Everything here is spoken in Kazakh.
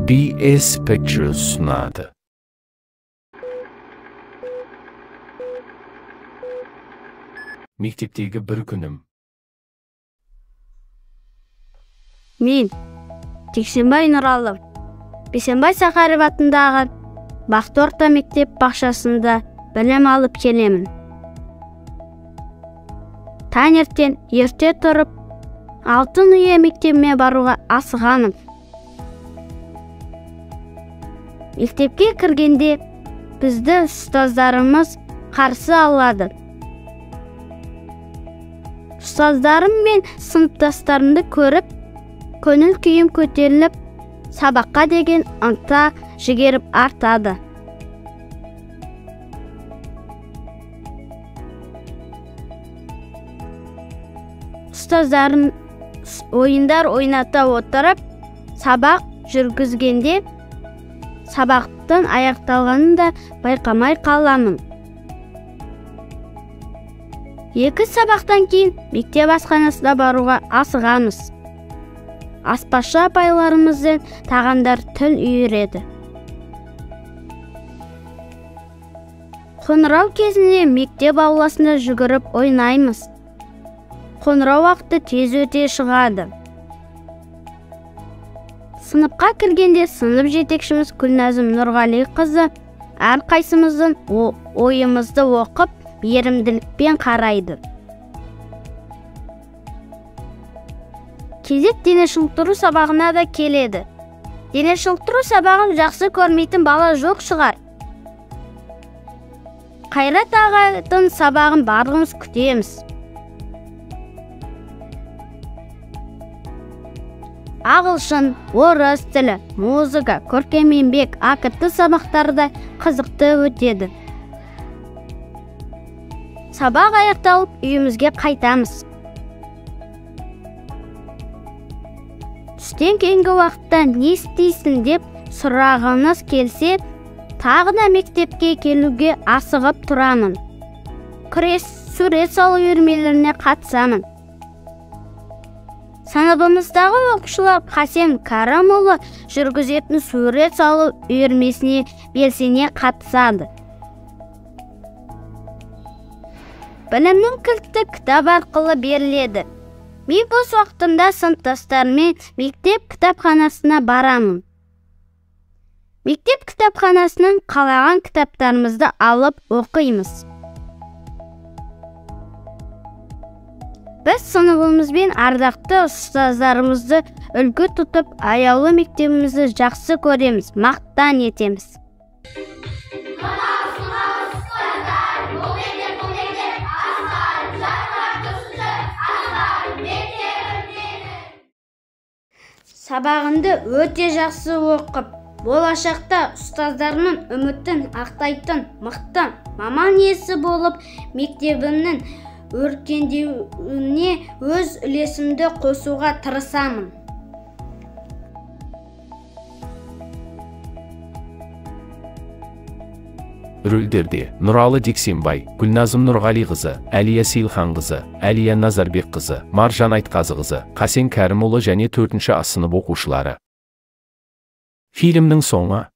BS Pictures sunadi. Mektepdagi bir kunim. Men Jексенбай Нұралы, Бейсенбай Сахаров атындағы Бақты орта мектеп бақшасында білім алып келемін. Таңертең ерте тұрып, Алтын үйе мектебіне баруға асығамын. Мектепке кіргенде бізді ұстаздарымыз қарсы алады. Ұстаздарым мен сыныптастарымды көріп, көңіл күйім көтеріліп, сабаққа деген ынта жігеріп артады. Ұстаздарым ойындар ойната отырып, сабақ жүргізгенде сабақтың аяқталғанын да байқамай қаламын. Екі сабақтан кейін мектеп асханасына баруға асығамыз. Аспазшы апайларымыздың тағамдар тіл үйреді. Қоңырау кезінде мектеп ауласында жүгіріп ойнаймыз. Қоңырау уақыты тез өте шығады. Сыныпқа кіргенде сынып жетекшіміз Гүлназым Нұрғалиқызы әрқайсымыздың ойымызды оқып, мейірімділікпен қарайды. Кезек дене шынықтыру сабағына да келеді. Дене шынықтыру сабағын жақсы көрмейтін бала жоқ шығар. Қайрат ағайдың сабағын барлығымыз күтеміз. Ағылшын, орыс тілі, музыка, көркемеңбек, АКТ сабақтары да қызықты өтеді. Сабақ аяқталып, үйімізге қайтамыз. Түстен кейінгі уақытта не істейсің деп сұрағыңыз келсе, тағы да мектепке келуге асығып тұрамын. Күрес, сурет салу үйірмелеріне қатысамын. Сыныбымыздағы оқушылар Қасен Кәрімұлы жүргізетін сурет салу үйірмесіне белсене қатысады. Білімнің кілті кітап арқылы беріледі. Мен бос уақытымда сыныптастарыммен мектеп кітапханасына барамын. Мектеп кітапханасынан қалаған кітаптарымызды алып оқимыз. Біз сыныбымызбен ардақты ұстаздарымызды үлгі тұтып, аяулы мектебімізді жақсы көреміз, мақтан етеміз. Сабағынды өте жақсы оқып, болашақта ұстаздарының үмітін ақтайтын мықты маман иесі болып, мектебімнің өркендеуіне өз үлесімді қосуға тырысамын. Рөлдерде Нұралы Жексенбай, Гүлназым Нұрғалиқызы, Әлия Сейілханқызы, Әлия Назарбекқызы, Маржан Айтқазықызы, Қасен Кәрімұлы және 4-ші сынып оқушылары. Фильмнің соңы